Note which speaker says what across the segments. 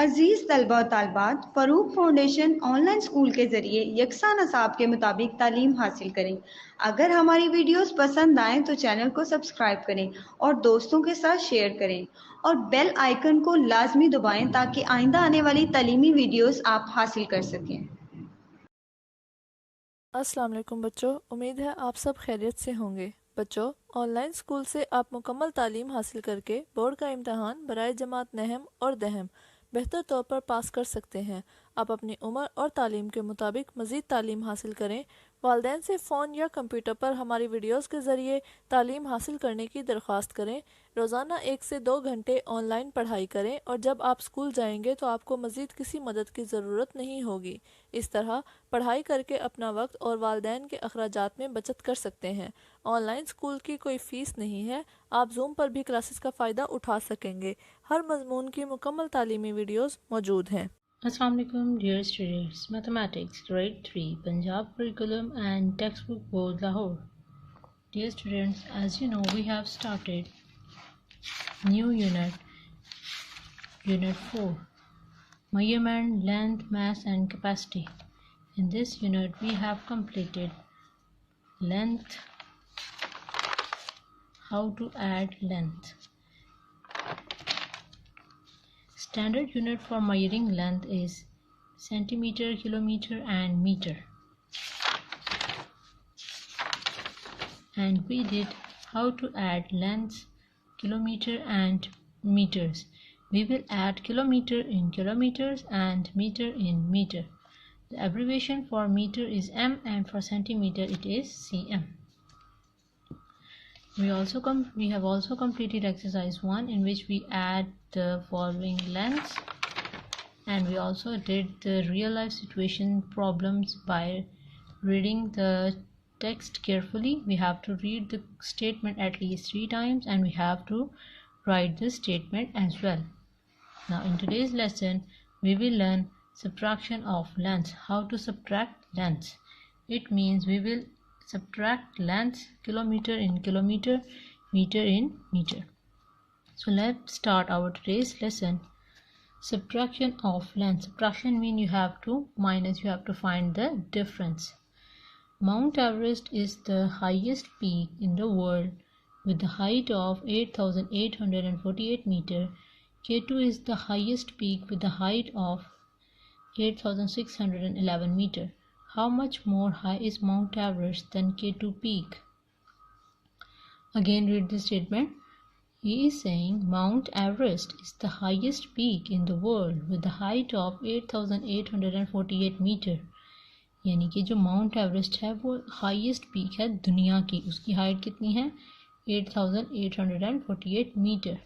Speaker 1: अजीज तलबा और तालबात, Farooq foundation online school के ज़रिए यकसा नसाब के मुताबिक तालीम हासिल करें। अगर हमारी वीडियोस पसंद आएँ तो चैनल को सब्सक्राइब करें और दोस्तों के साथ शेयर करें और बेल आइकन को लाजमी दबाएं ताकि आइंदा आने वाली तालीमी वीडियोस आप हासिल कर सकें।
Speaker 2: अस्सलाम वालेकुम बच्चों, उम्मीद है आप सब खैरियत से होंगे। बच्चों, ऑनलाइन स्कूल से आप मुकम्मल तालीम हासिल करके बोर्ड का इम्तहान बराए जमात नहम और दहम बेहतर तौर पर पास कर सकते हैं। आप अपनी उम्र और तालीम के मुताबिक मज़ीद तालीम हासिल करें। वालिदैन से फ़ोन या कंप्यूटर पर हमारी वीडियोस के ज़रिए तालीम हासिल करने की दरख्वास्त करें। रोज़ाना 1 से 2 घंटे ऑनलाइन पढ़ाई करें और जब आप स्कूल जाएंगे तो आपको मज़ीद किसी मदद की ज़रूरत नहीं होगी। इस तरह पढ़ाई करके अपना वक्त और वालिदैन के अखराजात में बचत कर सकते हैं। ऑनलाइन स्कूल की कोई फ़ीस नहीं है। आप जूम पर भी क्लासेस का फ़ायदा उठा सकेंगे। हर मजमून की मुकम्मल तालीमी वीडियोस मौजूद हैं।
Speaker 3: Assalamu alaikum dear students, Mathematics Grade 3 Punjab Curriculum and Textbook Board Lahore. Dear students, as you know, we have started new unit 4, Measurement, Length, Mass and Capacity. In this unit we have completed length, how to add length. Standard unit for measuring length is centimeter, kilometer and meter. And we did how to add lengths, kilometer and meters. We will add kilometer in kilometers and meter in meter. The abbreviation for meter is m and for centimeter it is cm. We have also completed exercise 1 in which we add the following lengths, and we also did the real life situation problems by reading the text carefully. We have to read the statement at least 3 times and we have to write the statement as well. Now in today's lesson we will learn subtraction of lengths. How to subtract lengths? It means we will subtract lengths, kilometer in kilometer, meter in meter. So let's start our today's lesson. Subtraction of length. Subtraction means you have to minus, you have to find the difference. Mount Everest is the highest peak in the world with the height of 8,848 meter. K2 is the highest peak with the height of 8,611 meter. How much more high is Mount Everest than K2 peak? Again read the statement. He is saying Mount Everest is the highest peak in the world with the height of 8,848 meter. यानी कि जो mount Everest है वो highest peak है दुनिया की। उसकी height कितनी है? 8,848 metre.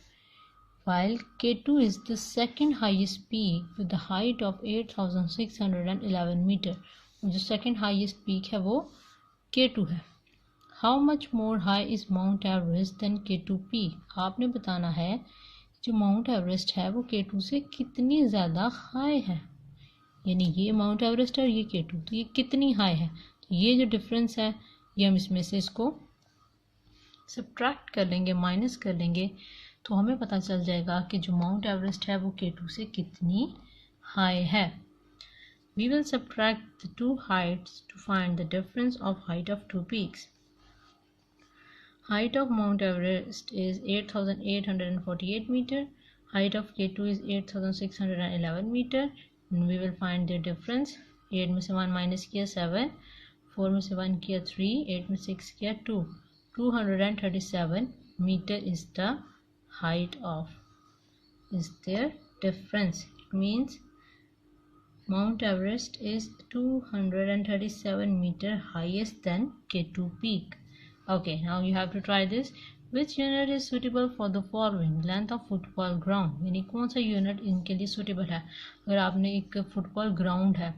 Speaker 3: While K2 is the second highest peak with the height of 8,611 meter. जो सेकंड हाईएस्ट पीक है वो K2 है. How much more high is Mount Everest than K2 peak? आपने बताना है जो माउंट एवरेस्ट है वो K2 से कितनी ज़्यादा हाई है. यानी ये माउंट एवरेस्ट है और ये K2, तो ये कितनी हाई है. तो ये जो डिफरेंस है ये हम इसमें से इसको सब्ट्रैक्ट कर लेंगे, माइनस कर लेंगे, तो हमें पता चल जाएगा कि जो माउंट एवरेस्ट है वो K2 से कितनी हाई है. We will subtract the two heights to find the difference of height of two peaks. Height of Mount Everest is 8,848 meter. Height of K2 is 8,611 meter. And we will find their difference. 8 में से 1 minus किया 7, 4 में से 1 किया 3, 8 में 6 किया 2. 237 meter is the height of. Is their difference. It means Mount Everest is 237 meter highest than K2 peak. Okay, now you have to try this. Which unit is suitable for the following? Length of football ground. यानी कौन सा unit इनके लिए suitable है. अगर आपने एक football ground है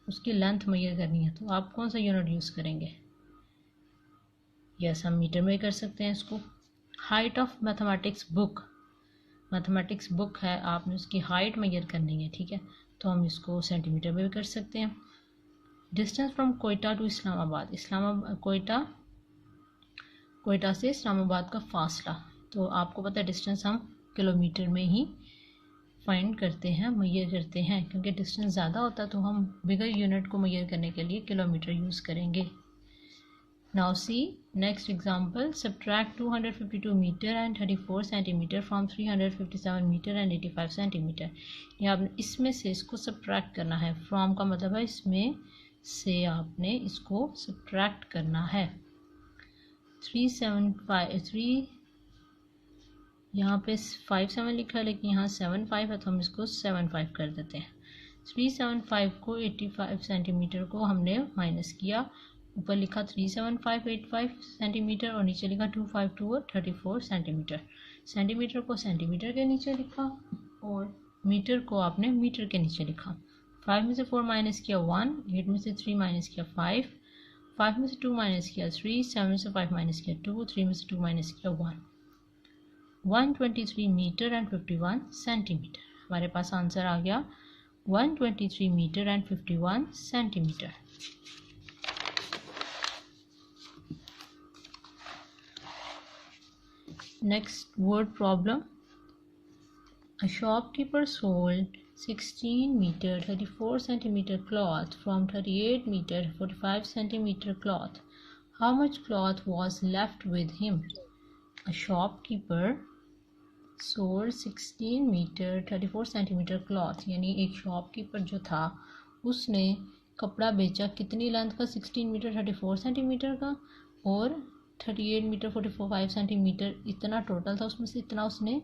Speaker 3: उसकी लेंथ मेजर करनी है तो आप कौन सा यूनिट यूज़ करेंगे? यस, हम मीटर में कर सकते हैं इसको. Height of mathematics book. Mathematics book है, आपने उसकी हाइट मेजर करनी है, ठीक है, तो हम इसको सेंटीमीटर में भी कर सकते हैं. Distance from Quetta to Islamabad. Quetta से इस्लामाबाद का फासला, तो आपको पता है डिस्टेंस हम किलोमीटर में ही फाइंड करते हैं, मेजर करते हैं, क्योंकि डिस्टेंस ज़्यादा होता है तो हम बिगर यूनिट को मेजर करने के लिए किलोमीटर यूज़ करेंगे। Now see next example, subtract 252 metre and 34 centimetre from 357 metre and 85 centimetre. ये आपने इसमें से इसको सब्ट्रैक्ट करना है। फ्रॉम का मतलब है इसमें से आपने इसको सब्ट्रैक्ट करना है। 3 यहाँ पे 57 लिखा है लेकिन यहाँ 75 है तो हम इसको 75 कर देते हैं। 375 को 85 सेंटीमीटर को हमने माइनस किया, ऊपर लिखा 37585 सेंटीमीटर और नीचे लिखा 252 और 34 सेंटीमीटर। सेंटीमीटर को सेंटीमीटर के नीचे लिखा और मीटर को आपने मीटर के नीचे लिखा। 5 में से 4 माइनस किया 1, 8 में से 3 माइनस किया 5, 5 में से 2 माइनस किया 3, 7 में से 5 माइनस किया 2, 3 में से 2 माइनस किया 1। 123 मीटर एंड 51 सेंटीमीटर। हमारे पास आंसर आ गया 123 metre and 51 centimetre. Next word problem, a shopkeeper sold 16 meter 34 centimeter cloth from 38 meter 45 centimeter cloth. How much cloth was left with him? A shopkeeper sold 16 metre 34 centimetre cloth, यानी एक shopkeeper जो था उसने कपड़ा बेचा कितनी लेंथ का, 16 metre 34 centimetre का और 38 मीटर 45 सेंटीमीटर, इतना टोटल था। उसमें से इतना उसने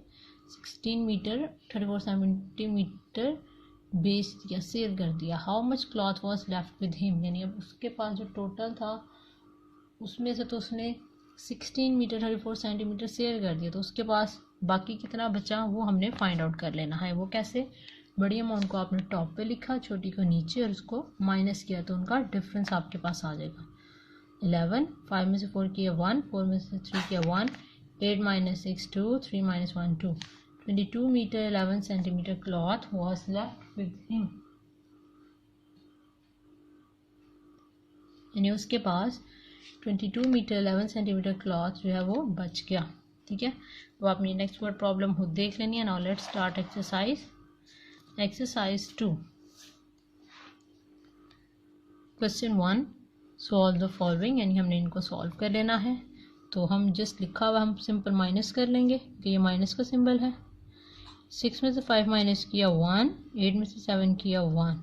Speaker 3: 16 मीटर 34 सेंटीमीटर बेच दिया, सेल कर दिया। How much cloth was left with him, यानी अब उसके पास जो टोटल था उसमें से तो उसने 16 मीटर 34 सेंटीमीटर सेल कर दिया, तो उसके पास बाकी कितना बचा वो हमने फाइंड आउट कर लेना है। वो कैसे, बड़ी अमाउंट को आपने टॉप पे लिखा, छोटी को नीचे और उसको माइनस किया तो उनका डिफरेंस आपके पास आ जाएगा। 11, 5 में से 4 किया 1, 4 में से 3 किया 1, 8 minus 6 2, 3 minus 1 2। 22 metre 11 centimetre cloth was left with him, यानी उसके पास 22 मीटर 11 सेंटीमीटर क्लॉथ जो है वो बच गया। ठीक है, तो आपने नेक्स्ट वर्ड प्रॉब्लम खुद देख लेनी है। Now let's start exercise 2। Question 1, solve the following, यानी हमने इनको सॉल्व कर लेना है। तो हम जस्ट लिखा हुआ हम सिंपल माइनस कर लेंगे कि ये माइनस का सिंबल है। 6 में से 5 माइनस किया 1, 8 में से 7 किया 1,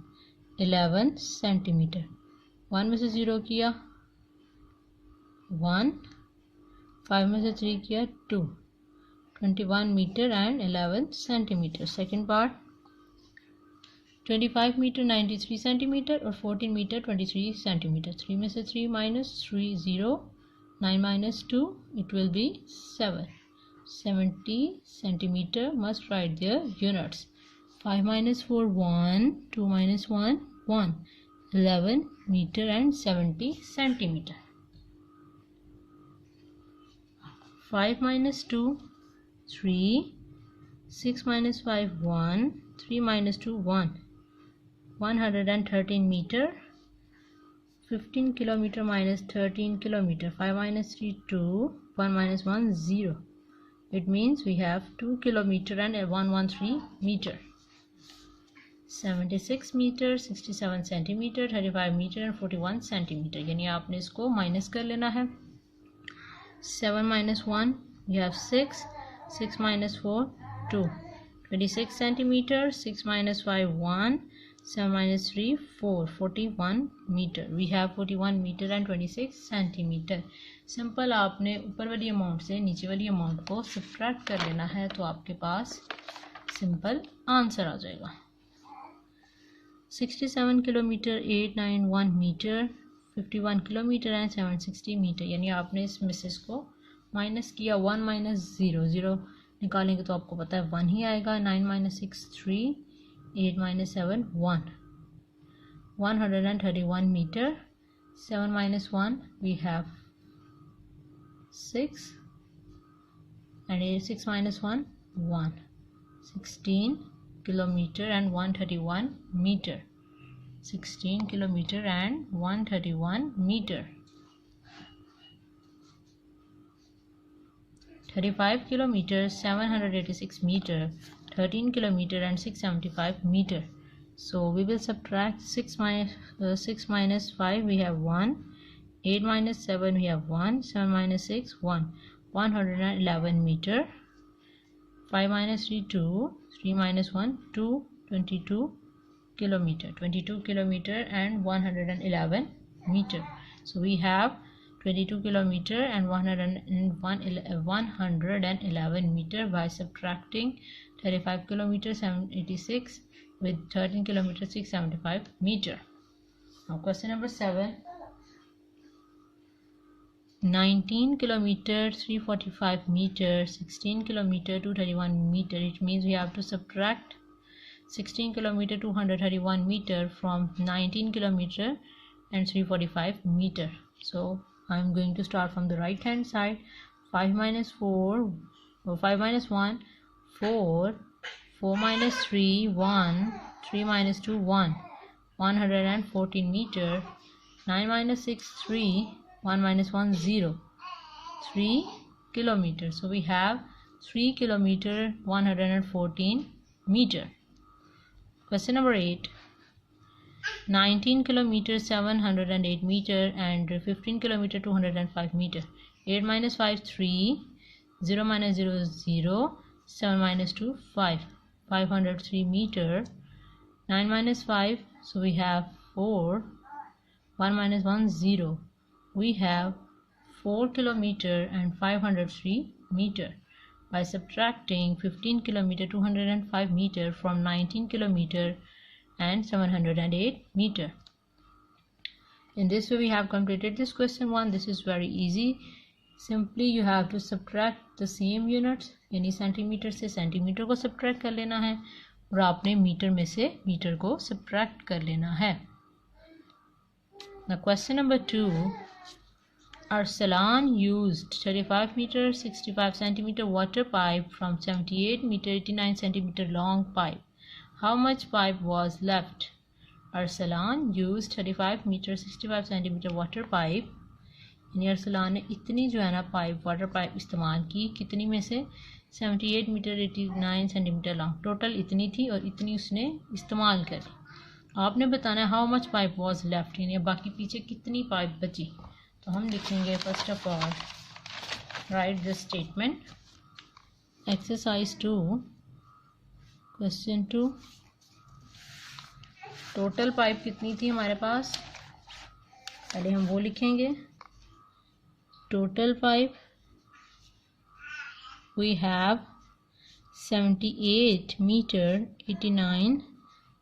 Speaker 3: 11 सेंटीमीटर। 1 में से 0 किया 1, 5 में से 3 किया 2, 21 metre and 11 centimetre. Second part, 25 metre 93 centimetre और 14 मीटर 23 सेंटीमीटर। 3 में से 3 minus 3 0, 9 minus 2 it will be 7, 70 centimetre. Must write there units. 5 minus 4 1, 2 minus 1 1, 11 metre and 70 centimetre. 5 minus 2 3, 6 minus 5 1, 3 minus 2 1, 113 meter, 15 kilometer minus 13 kilometer, 5 minus 3 2, 1 minus 1 0. It means we have 2 kilometer and 113 meter. 76 meter, 67 centimeter, 35 meter and 41 centimeter, यानी आपने इसको minus कर लेना है। 7 minus 1 we have 6, 6 minus 4 2, 26 centimeter, 6 minus 5 1, 7 minus 3 4, 41 meter. We have 41 meter and 26 centimeter. Simple आपने ऊपर वाली amount से नीचे वाली अमाउंट को सब्ट्रैक्ट कर लेना है तो आपके पास सिंपल आंसर आ जाएगा। 67 kilometre 891 metre, 51 kilometre and 760 metre, यानी आपने इस मिसेस को माइनस किया। 1 माइनस 0 0 निकालेंगे तो आपको पता है 1 ही आएगा। 9 minus 6 3, 8 minus 7 1, 131 metre. 7 minus 1 we have 6 and 6 minus 1 1, 16 kilometer and 131 meter. 16 kilometer and 131 meter. 35 kilometer 786 meter, 13 kilometer and 675 meter. So we will subtract 6 minus 5, we have 1. 8 minus 7, we have 1. 7 minus 6, 1. 111 meter. 5 minus 3, 2. 3 minus 1, 2. 22 kilometer. 22 kilometer and 111 meter. So we have 22 kilometer and 111 meter by subtracting 35 kilometer 786 with 13 kilometer 675 meter. Now question number 7. 19 kilometer 345 meter, 16 kilometer 231 meter. It means we have to subtract 16 kilometer 231 meter from 19 kilometer and 345 meter. So I'm going to start from the right hand side. 5 minus 4, or 5 minus 1, 4. 4 minus 3, 1. 3 minus 2, 1. 114 meter. 9 minus 6, 3. 1 minus 1, 0. 3 kilometer. So we have 3 kilometer 114 meter. Question number 8. 19 kilometer 708 meter and 15 kilometer 205 meter. 8 minus 5, 3. 0 minus 0, 0. 7 minus 2, 5. 503 meter. 9 minus 5, so we have 4. 1 minus 1, 0. We have 4 kilometer and 503 meter by subtracting 15 kilometer 205 meter from 19 kilometer and 708 meter. In this way we have completed this question 1. This is very easy. Simply you have to subtract the same units, यानी centimetre से centimetre को subtract कर लेना है और आपने metre में से मीटर को सब्ट्रैक्ट कर लेना है. Now question number 2. Arsalan used 35 meter 65 centimeter water pipe from 78 meter 89 centimeter long pipe. How much pipe was left? Arsalan used 35 meter 65 centimeter water pipe. यानी अरसलान ने इतनी जो है ना पाइप वाटर पाइप इस्तेमाल की, कितनी में से 78 मीटर 89 सेंटीमीटर लॉन्ग. टोटल इतनी थी और इतनी उसने इस्तेमाल करी. आपने बताना है how much pipe was left, यानी बाकी पीछे कितनी पाइप बची. तो हम लिखेंगे first of all right the statement. Exercise 2 question 2. Total pipe कितनी थी हमारे पास, पहले हम वो लिखेंगे. Total pipe we have 78 meter 89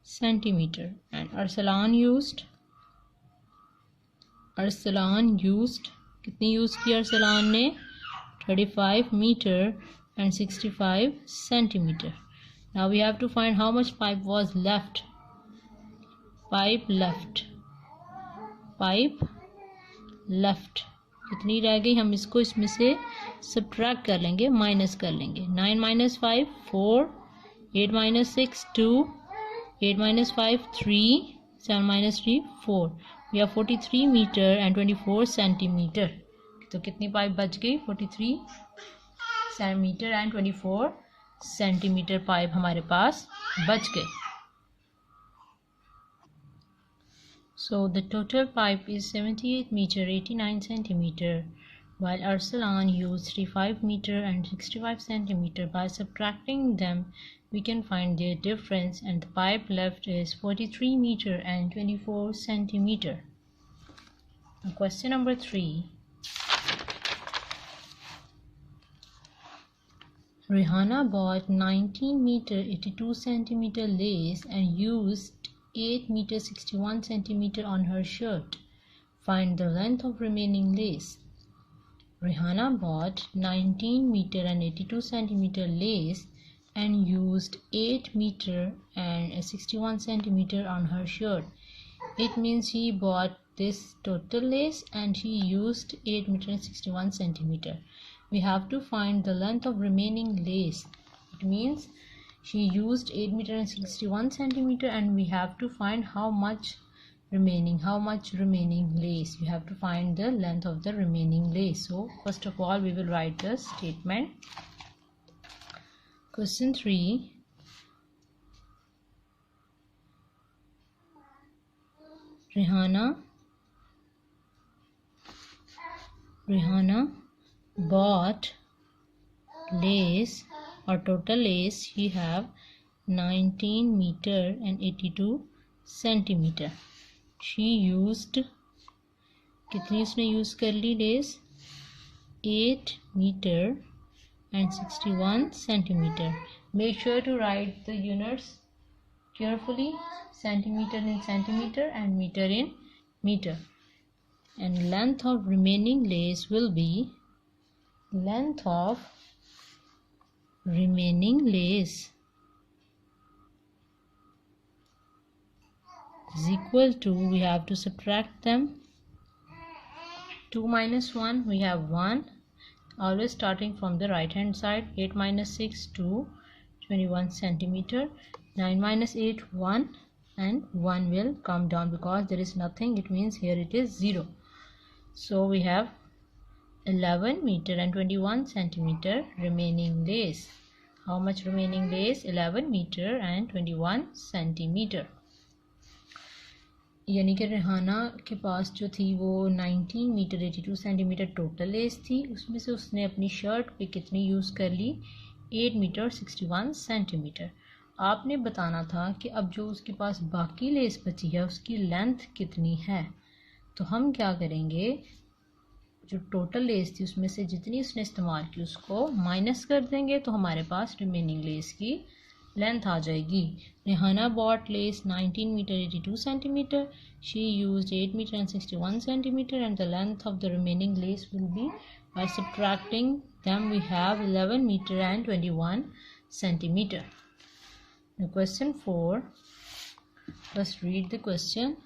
Speaker 3: centimeter and Arsalan used कितनी यूज़ की अरसलान ने 35 meter and 65 centimeter. Now we have to find how much pipe was left. Pipe left कितनी रह गई, हम इसको इसमें से सब्ट्रैक्ट कर लेंगे, माइनस कर लेंगे. 9 minus 5 4. 8 minus 6 2. 8 minus 5 3. 7 minus 3 4. We have 43 meter and 24 centimeter. तो कितनी पाइप बच गई, 43 सेंटीमीटर एंड 24 सेंटीमीटर पाइप हमारे पास बच गए. So the total pipe is 78 meter 89 centimeter while Arsalan used 35 meter and 65 centimeter. By subtracting them we can find their difference and the pipe left is 43 meter and 24 centimeter. Now question number 3. Rihanna bought 19 meter 82 centimeter lace and used 8 meter 61 centimeter on her shirt. Find the length of remaining lace. Rihanna bought 19 meter and 82 centimeter lace and used 8 meter and 61 centimeter on her shirt. It means he bought this total lace and he used 8 meter and 61 centimeter. We have to find the length of remaining lace. It means she used 8 meter and 61 centimeter and we have to find how much remaining lace. We have to find the length of the remaining lace. So first of all we will write the statement. Question 3. Rihanna bought lace, or total lace she have 19 meter and 82 centimeter. She used, कितनी उसने use कर ली less? 8 meter and 61 centimeter. Make sure to write the units carefully, centimeter in centimeter and meter in meter. And length of remaining lace will be, length of remaining lace is equal to, we have to subtract them. 2 minus 1, we have 1. Always starting from the right hand side. 8 minus 6, 2, 21 centimeter. 9 minus 8, 1, and 1 will come down because there is nothing. It means here it is 0. So we have 11 meter and 21 centimeter remaining lace. How much remaining lace? 11 meter and 21 centimeter. यानी कि रेहाना के पास जो थी वो 19 metre 82 centimetre total less थी, उसमें से उसने अपनी शर्ट पे कितनी यूज़ कर ली? 8 मीटर 61 सेंटीमीटर. आपने बताना था कि अब जो उसके पास बाकी लेस बची है उसकी लेंथ कितनी है. तो हम क्या करेंगे, जो टोटल लेस थी उसमें से जितनी उसने इस्तेमाल की उसको माइनस कर देंगे तो हमारे पास रिमेनिंग लेस की लेंथ आ जाएगी. Rehana bought lace 19 metre 82 centimeter. She used 8 meter and 61 centimeter, and the length of the remaining lace will be, by subtracting them we have 11 meter and 21 centimeter. Now question 4. Let's read the question.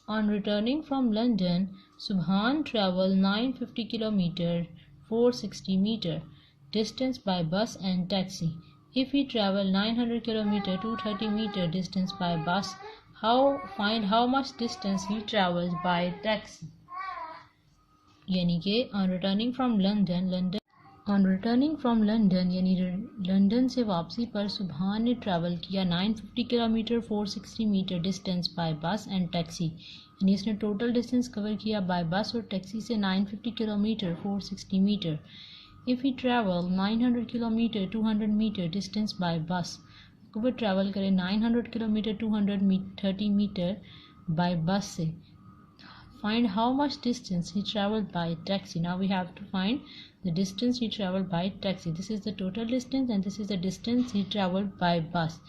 Speaker 3: On returning from London, Subhan traveled 950 kilometer 460 meter distance by bus and taxi. If he traveled 900 kilometer 230 meter distance by bus, find how much distance he traveled by taxi. यानी कि on returning from London यानी London से वापसी पर सुबहान ने travel किया 950 kilometre 460 metre distance by bus and taxi. यानी इसने टोटल डिस्टेंस कवर किया बाय बस और टैक्सी से 950 किलोमीटर 460 मीटर. If he travel 900 kilometer 200 meter distance by bus, अगर वो ट्रैवल करे 900 किलोमीटर 230 मीटर by bus से, find how much distance he traveled by taxi. Now we have to find the distance he traveled by taxi. This is the total distance and this is the distance he traveled by bus.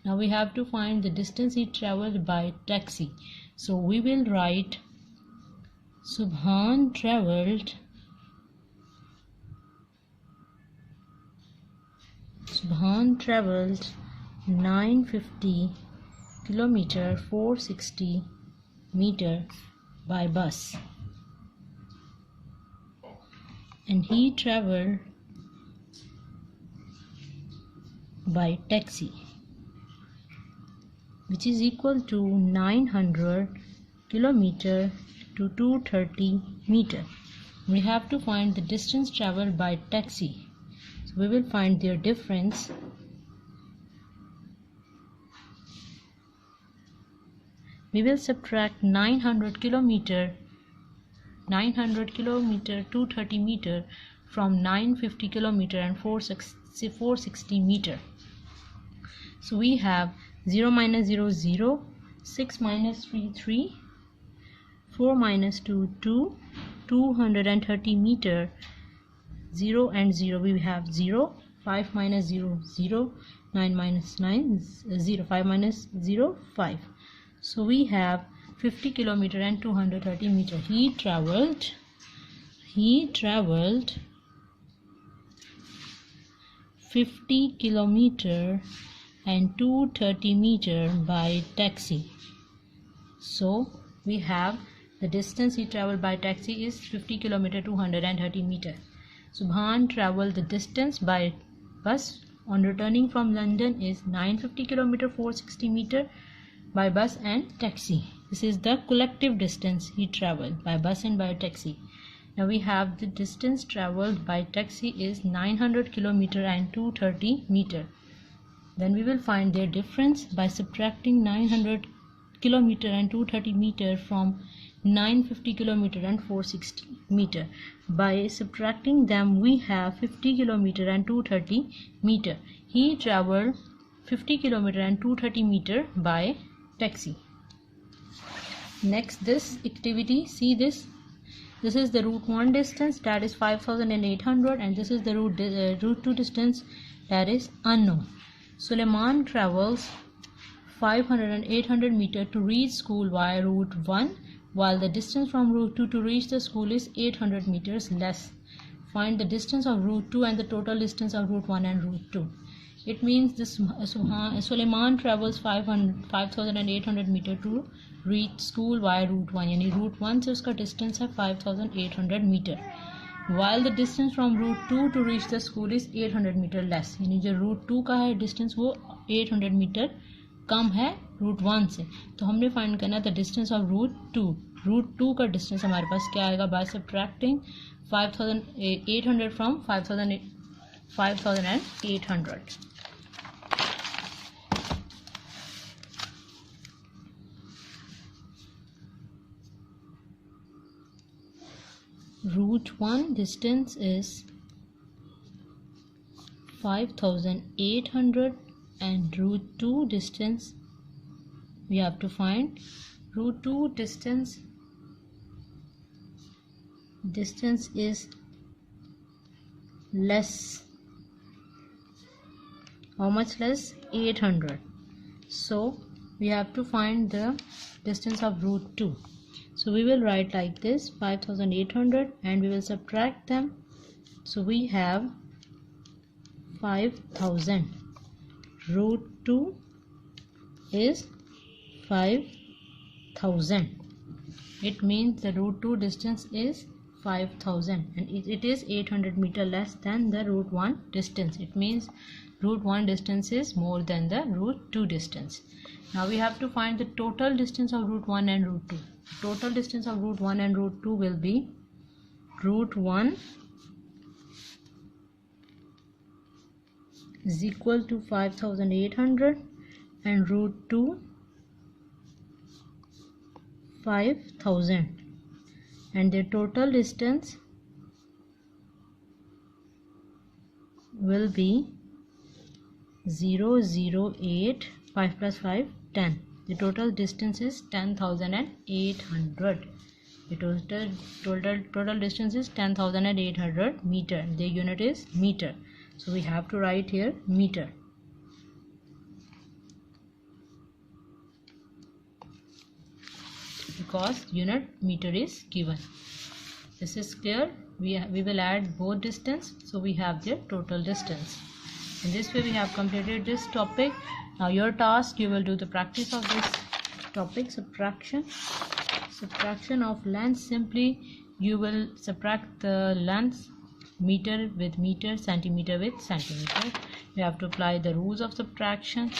Speaker 3: Now we have to find the distance he traveled by taxi. So we will write Subhan traveled 950 kilometer 460 meter by bus, and he traveled by taxi, which is equal to 900 kilometer to 230 meter. We have to find the distance traveled by taxi. So we will find their difference. We will subtract 900 kilometer 230 meter from 950 kilometer and 460 meter. So we have 0 minus 0 0, 6 minus 3 3, 4 minus 2 2, 230 meter. 0 and 0, we have 0. 5 minus 0 0, 9 minus 9 0, 5 minus 0 5. So we have 50 kilometer and 230 meter. He traveled 50 kilometer and 230 meter by taxi. So we have the distance he traveled by taxi is 50 kilometer 230 meter. Subhan traveled the distance by bus on returning from London is 950 kilometer 460 meter by bus and taxi. This is the collective distance he traveled by bus and by taxi. Now we have the distance traveled by taxi is 900 kilometer and 230 meter. Then we will find their difference by subtracting 900 kilometer and 230 meter from 950 kilometer and 460 meter. By subtracting them, we have 50 kilometer and 230 meter. He traveled 50 kilometer and 230 meter by taxi. Next, this activity, see this. This is the route 1 distance, that is 5,800, and this is the route 2 distance, that is unknown. Suleiman travels 500 and 800 meter to reach school via route 1, while the distance from route 2 to reach the school is 800 meters less. Find the distance of route 2 and the total distance of route 1 and route 2. It means this Suleiman travels 5,800 meter to reach school via route 1, यानी route 1 से उसका distance है 5,800 meter, while the distance from route 2 to reach the school is 800 meter less, यानी जो route 2 का है distance वो 800 meter कम है route 1 से. तो हमने find करना the distance of route 2. route 2 का distance हमारे पास क्या आएगा by subtracting 5,800 from 5,800. Route 1 distance is 5,800 and route 2 distance we have to find. Route 2 distance is less. How much less? 800. So we have to find the distance of route 2. So we will write like this, 5,800, and we will subtract them. So we have 5,000. Route 2 is 5,000. It means the route 2 distance is 5,000 and it is 800 meter less than the route 1 distance. It means route 1 distance is more than the route 2 distance. Now we have to find the total distance of route 1 and route 2. Total distance of route 1 and route 2 will be route 1 is equal to 5,800 and route 2 5,000, and the total distance will be 008. 5 plus 5 10. The total distance is 10,800. The total distance is 10,800 meter. The unit is meter, so we have to write here meter. Because unit meter is given. This is clear. We will add both distance, so we have the total distance. In this way we have completed this topic. Now your task, you will do the practice of this topic, subtraction of length. Simply you will subtract the length, meter with meter, centimeter with centimeter. You have to apply the rules of subtraction.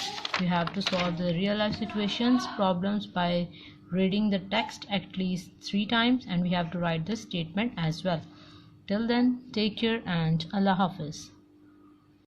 Speaker 3: You have to solve the real life situations problems by reading the text at least 3 times, and we have to write the statement as well. Till then, take care and Allah Hafiz.